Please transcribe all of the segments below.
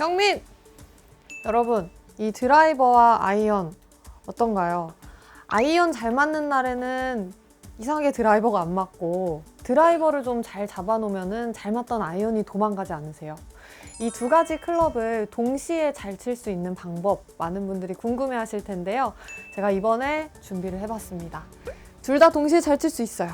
경민! 여러분, 이 드라이버와 아이언 어떤가요? 아이언 잘 맞는 날에는 이상하게 드라이버가 안 맞고, 드라이버를 좀 잘 잡아놓으면 잘 맞던 아이언이 도망가지 않으세요? 이 두 가지 클럽을 동시에 잘 칠 수 있는 방법, 많은 분들이 궁금해 하실 텐데요. 제가 이번에 준비를 해봤습니다. 둘 다 동시에 잘 칠 수 있어요.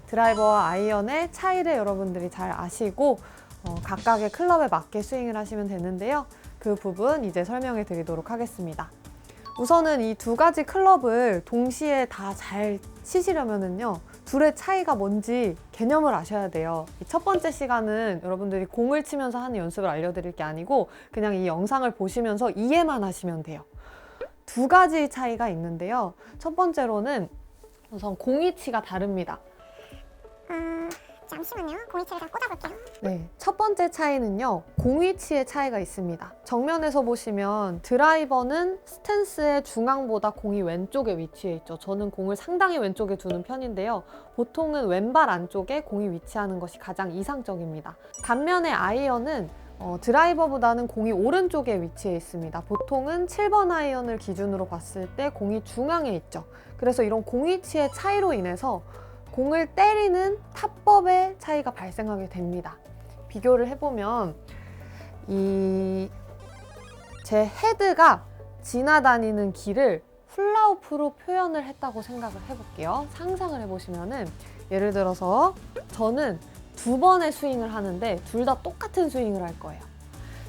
드라이버와 아이언의 차이를 여러분들이 잘 아시고 각각의 클럽에 맞게 스윙을 하시면 되는데요. 그 부분 이제 설명해 드리도록 하겠습니다. 우선은 이 두 가지 클럽을 동시에 다 잘 치시려면요, 둘의 차이가 뭔지 개념을 아셔야 돼요. 이 첫 번째 시간은 여러분들이 공을 치면서 하는 연습을 알려드릴 게 아니고 그냥 이 영상을 보시면서 이해만 하시면 돼요. 두 가지 차이가 있는데요. 첫 번째로는 우선 공위치가 다릅니다. 잠시만요. 공위치를 다 꽂아볼게요. 네, 첫 번째 차이는요, 공위치의 차이가 있습니다. 정면에서 보시면 드라이버는 스탠스의 중앙보다 공이 왼쪽에 위치해 있죠. 저는 공을 상당히 왼쪽에 두는 편인데요. 보통은 왼발 안쪽에 공이 위치하는 것이 가장 이상적입니다. 반면에 아이언은 드라이버보다는 공이 오른쪽에 위치해 있습니다. 보통은 7번 아이언을 기준으로 봤을 때 공이 중앙에 있죠. 그래서 이런 공위치의 차이로 인해서 공을 때리는 타법의 차이가 발생하게 됩니다. 비교를 해보면 제 헤드가 지나다니는 길을 훌라후프로 표현을 했다고 생각을 해볼게요. 상상을 해보시면은, 예를 들어서 저는 두 번의 스윙을 하는데 둘 다 똑같은 스윙을 할 거예요.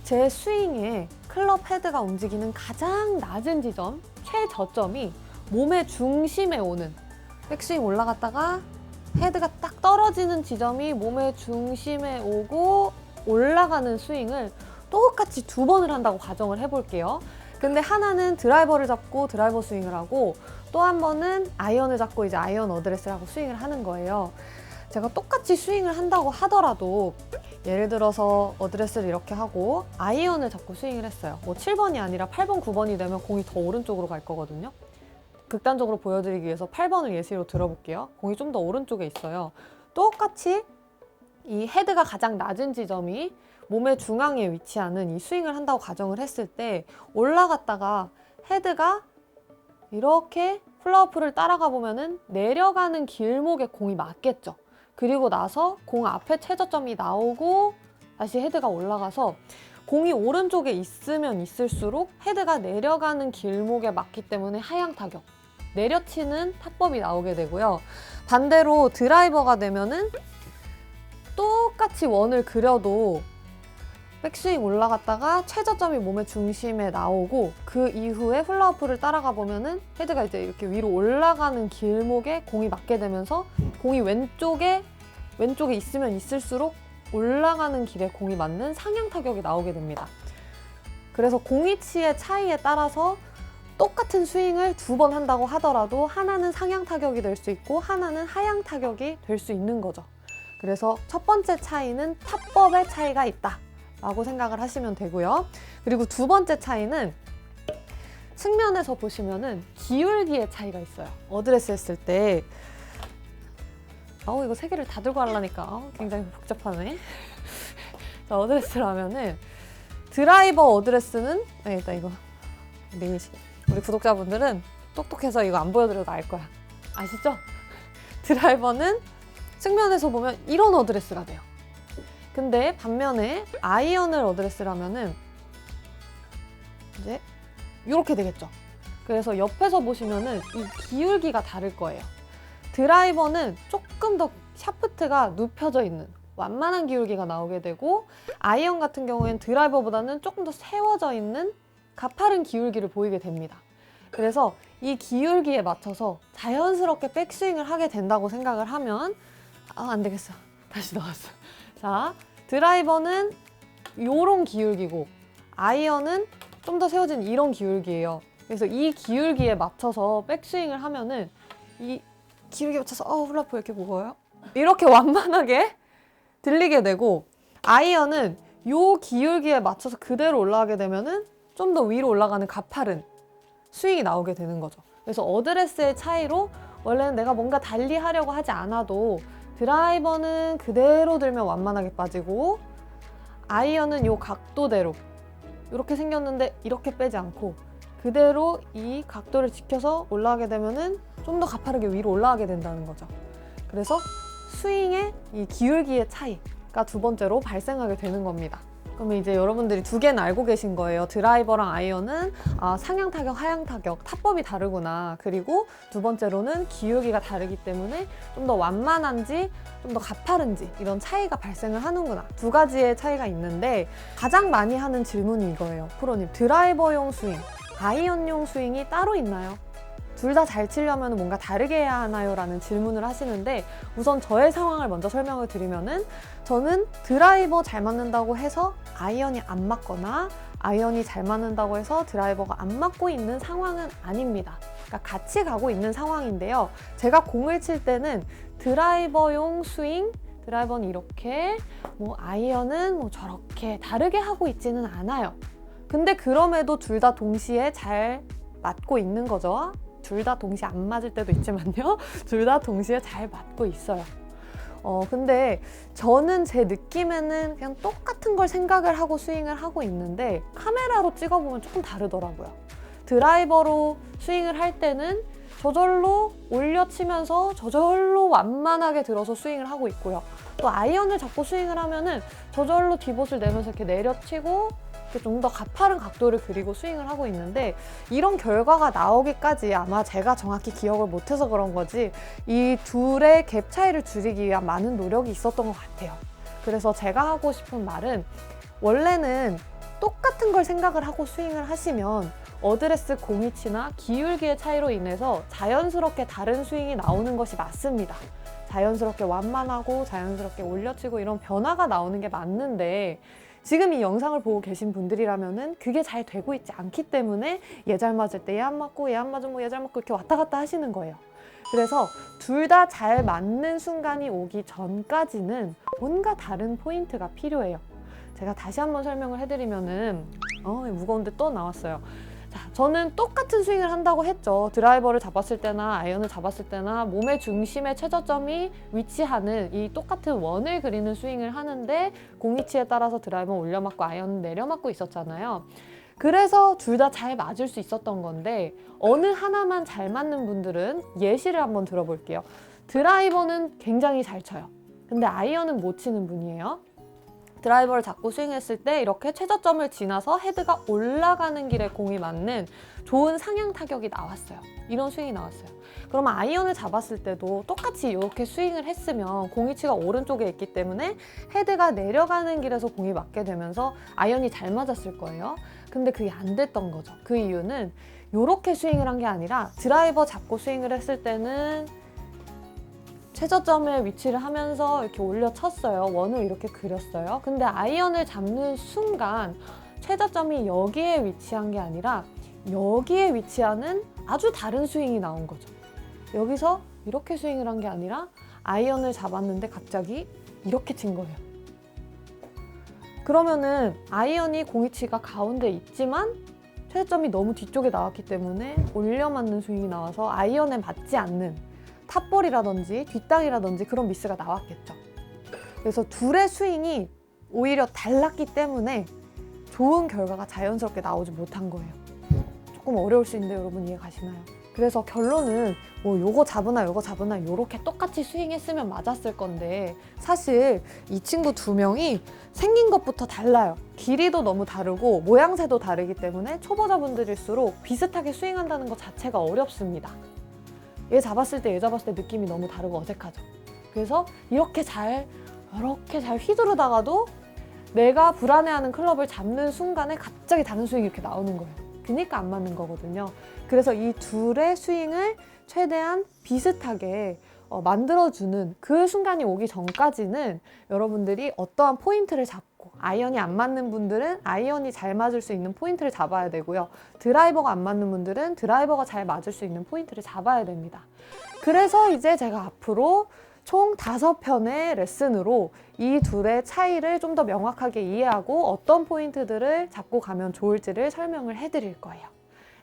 제 스윙에 클럽 헤드가 움직이는 가장 낮은 지점, 최저점이 몸의 중심에 오는, 백스윙 올라갔다가 헤드가 딱 떨어지는 지점이 몸의 중심에 오고 올라가는 스윙을 똑같이 두 번을 한다고 가정을 해볼게요. 근데 하나는 드라이버를 잡고 드라이버 스윙을 하고, 또 한 번은 아이언을 잡고 이제 아이언 어드레스를 하고 스윙을 하는 거예요. 제가 똑같이 스윙을 한다고 하더라도, 예를 들어서 어드레스를 이렇게 하고 아이언을 잡고 스윙을 했어요. 뭐 7번이 아니라 8번, 9번이 되면 공이 더 오른쪽으로 갈 거거든요. 극단적으로 보여드리기 위해서 8번을 예시로 들어볼게요. 공이 좀 더 오른쪽에 있어요. 똑같이 이 헤드가 가장 낮은 지점이 몸의 중앙에 위치하는 이 스윙을 한다고 가정을 했을 때, 올라갔다가 헤드가 이렇게 플라워풀을 따라가 보면은 내려가는 길목에 공이 맞겠죠. 그리고 나서 공 앞에 최저점이 나오고 다시 헤드가 올라가서, 공이 오른쪽에 있으면 있을수록 헤드가 내려가는 길목에 맞기 때문에 하향 타격, 내려치는 타법이 나오게 되고요. 반대로 드라이버가 되면은 똑같이 원을 그려도 백스윙 올라갔다가 최저점이 몸의 중심에 나오고, 그 이후에 훌라후프를 따라가 보면은 헤드가 이제 이렇게 위로 올라가는 길목에 공이 맞게 되면서 공이 왼쪽에 있으면 있을수록 올라가는 길에 공이 맞는 상향 타격이 나오게 됩니다. 그래서 공위치의 차이에 따라서 똑같은 스윙을 두 번 한다고 하더라도 하나는 상향 타격이 될 수 있고 하나는 하향 타격이 될 수 있는 거죠. 그래서 첫 번째 차이는 타법의 차이가 있다 라고 생각을 하시면 되고요. 그리고 두 번째 차이는 측면에서 보시면은 기울기의 차이가 있어요. 어드레스 했을 때, 이거 세 개를 다 들고 하려니까 굉장히 복잡하네. 자, 어드레스를 하면은 드라이버 어드레스는, 일단 이거 내일시, 우리 구독자분들은 똑똑해서 이거 안 보여드려도 알 거야. 아시죠? 드라이버는 측면에서 보면 이런 어드레스가 돼요. 근데 반면에 아이언을 어드레스를 하면은 이제 이렇게 되겠죠. 그래서 옆에서 보시면은 이 기울기가 다를 거예요. 드라이버는 조금 더 샤프트가 눕혀져 있는 완만한 기울기가 나오게 되고, 아이언 같은 경우에는 드라이버보다는 조금 더 세워져 있는 가파른 기울기를 보이게 됩니다. 그래서 이 기울기에 맞춰서 자연스럽게 백스윙을 하게 된다고 생각을 하면, 안 되겠어. 다시 넣었어. 자, 드라이버는 이런 기울기고 아이언은 좀 더 세워진 이런 기울기예요. 그래서 이 기울기에 맞춰서 백스윙을 하면은, 이 기울기에 맞춰서 훌라후프 이렇게 무거워요? 이렇게 완만하게 들리게 되고, 아이언은 이 기울기에 맞춰서 그대로 올라가게 되면은 좀 더 위로 올라가는 가파른 스윙이 나오게 되는 거죠. 그래서 어드레스의 차이로 원래는 내가 뭔가 달리 하려고 하지 않아도 드라이버는 그대로 들면 완만하게 빠지고, 아이언은 이 각도대로 이렇게 생겼는데 이렇게 빼지 않고 그대로 이 각도를 지켜서 올라가게 되면은 좀 더 가파르게 위로 올라가게 된다는 거죠. 그래서 스윙의 이 기울기의 차이가 두 번째로 발생하게 되는 겁니다. 그러면 이제 여러분들이 두 개는 알고 계신 거예요. 드라이버랑 아이언은 상향 타격, 하향 타격, 타법이 다르구나. 그리고 두 번째로는 기울기가 다르기 때문에 좀 더 완만한지 좀 더 가파른지 이런 차이가 발생을 하는구나. 두 가지의 차이가 있는데 가장 많이 하는 질문이 이거예요. 프로님, 드라이버용 스윙, 아이언용 스윙이 따로 있나요? 둘 다 잘 치려면 뭔가 다르게 해야 하나요? 라는 질문을 하시는데 우선 저의 상황을 먼저 설명을 드리면은 저는 드라이버 잘 맞는다고 해서 아이언이 안 맞거나 아이언이 잘 맞는다고 해서 드라이버가 안 맞고 있는 상황은 아닙니다. 그러니까 같이 가고 있는 상황인데요. 제가 공을 칠 때는 드라이버용 스윙, 드라이버는 이렇게, 아이언은 저렇게 다르게 하고 있지는 않아요. 근데 그럼에도 둘 다 동시에 잘 맞고 있는 거죠. 둘 다 동시에 안 맞을 때도 있지만요. 둘 다 동시에 잘 맞고 있어요. 근데 저는 제 느낌에는 그냥 똑같은 걸 생각을 하고 스윙을 하고 있는데 카메라로 찍어보면 조금 다르더라고요. 드라이버로 스윙을 할 때는 저절로 올려치면서 저절로 완만하게 들어서 스윙을 하고 있고요. 또 아이언을 잡고 스윙을 하면은 저절로 디봇을 내면서 이렇게 내려치고 좀 더 가파른 각도를 그리고 스윙을 하고 있는데 이런 결과가 나오기까지 아마 제가 정확히 기억을 못해서 그런 거지 이 둘의 갭 차이를 줄이기 위한 많은 노력이 있었던 것 같아요. 그래서 제가 하고 싶은 말은 원래는 똑같은 걸 생각을 하고 스윙을 하시면 어드레스 공위치나 기울기의 차이로 인해서 자연스럽게 다른 스윙이 나오는 것이 맞습니다. 자연스럽게 완만하고 자연스럽게 올려치고 이런 변화가 나오는 게 맞는데 지금 이 영상을 보고 계신 분들이라면은 그게 잘 되고 있지 않기 때문에 얘 잘 맞을 때 얘 안 맞고 얘 안 맞으면 얘 잘 맞고 이렇게 왔다 갔다 하시는 거예요. 그래서 둘 다 잘 맞는 순간이 오기 전까지는 뭔가 다른 포인트가 필요해요. 제가 다시 한번 설명을 해드리면은 무거운데 또 나왔어요. 자, 저는 똑같은 스윙을 한다고 했죠. 드라이버를 잡았을 때나 아이언을 잡았을 때나 몸의 중심의 최저점이 위치하는 이 똑같은 원을 그리는 스윙을 하는데 공위치에 따라서 드라이버는 올려맞고 아이언은 내려맞고 있었잖아요. 그래서 둘 다 잘 맞을 수 있었던 건데 어느 하나만 잘 맞는 분들은 예시를 한번 들어볼게요. 드라이버는 굉장히 잘 쳐요. 근데 아이언은 못 치는 분이에요. 드라이버를 잡고 스윙했을 때 이렇게 최저점을 지나서 헤드가 올라가는 길에 공이 맞는 좋은 상향 타격이 나왔어요. 이런 스윙이 나왔어요. 그러면 아이언을 잡았을 때도 똑같이 이렇게 스윙을 했으면 공위치가 오른쪽에 있기 때문에 헤드가 내려가는 길에서 공이 맞게 되면서 아이언이 잘 맞았을 거예요. 근데 그게 안 됐던 거죠. 그 이유는 이렇게 스윙을 한 게 아니라 드라이버 잡고 스윙을 했을 때는 최저점에 위치를 하면서 이렇게 올려쳤어요. 원을 이렇게 그렸어요. 근데 아이언을 잡는 순간 최저점이 여기에 위치한 게 아니라 여기에 위치하는 아주 다른 스윙이 나온 거죠. 여기서 이렇게 스윙을 한 게 아니라 아이언을 잡았는데 갑자기 이렇게 친 거예요. 그러면은 아이언이 공위치가 가운데 있지만 최저점이 너무 뒤쪽에 나왔기 때문에 올려 맞는 스윙이 나와서 아이언에 맞지 않는 탑볼이라든지 뒷땅이라든지 그런 미스가 나왔겠죠. 그래서 둘의 스윙이 오히려 달랐기 때문에 좋은 결과가 자연스럽게 나오지 못한 거예요. 조금 어려울 수 있는데 여러분 이해 가시나요? 그래서 결론은 요거 잡으나 요거 잡으나 요렇게 똑같이 스윙했으면 맞았을 건데 사실 이 친구 두 명이 생긴 것부터 달라요. 길이도 너무 다르고 모양새도 다르기 때문에 초보자분들일수록 비슷하게 스윙한다는 것 자체가 어렵습니다. 얘 잡았을 때 얘 잡았을 때 느낌이 너무 다르고 어색하죠. 그래서 이렇게 잘 휘두르다가도 내가 불안해하는 클럽을 잡는 순간에 갑자기 다른 스윙이 이렇게 나오는 거예요. 그러니까 안 맞는 거거든요. 그래서 이 둘의 스윙을 최대한 비슷하게 만들어주는 그 순간이 오기 전까지는 여러분들이 어떠한 포인트를 잡고 아이언이 안 맞는 분들은 아이언이 잘 맞을 수 있는 포인트를 잡아야 되고요. 드라이버가 안 맞는 분들은 드라이버가 잘 맞을 수 있는 포인트를 잡아야 됩니다. 그래서 이제 제가 앞으로 총 5편의 레슨으로 이 둘의 차이를 좀 더 명확하게 이해하고 어떤 포인트들을 잡고 가면 좋을지를 설명을 해드릴 거예요.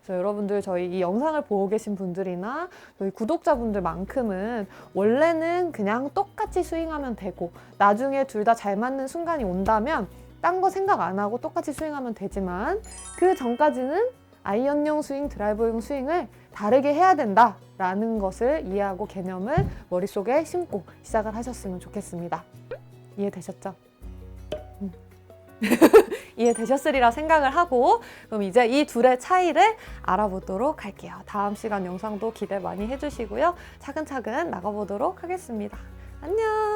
그래서 여러분들 저희 이 영상을 보고 계신 분들이나 저희 구독자분들만큼은 원래는 그냥 똑같이 스윙하면 되고 나중에 둘 다 잘 맞는 순간이 온다면 딴 거 생각 안 하고 똑같이 스윙하면 되지만 그 전까지는 아이언용 스윙, 드라이버용 스윙을 다르게 해야 된다라는 것을 이해하고 개념을 머릿속에 심고 시작을 하셨으면 좋겠습니다. 이해되셨죠? 이해되셨으리라 생각을 하고 그럼 이제 이 둘의 차이를 알아보도록 할게요. 다음 시간 영상도 기대 많이 해주시고요. 차근차근 나가보도록 하겠습니다. 안녕!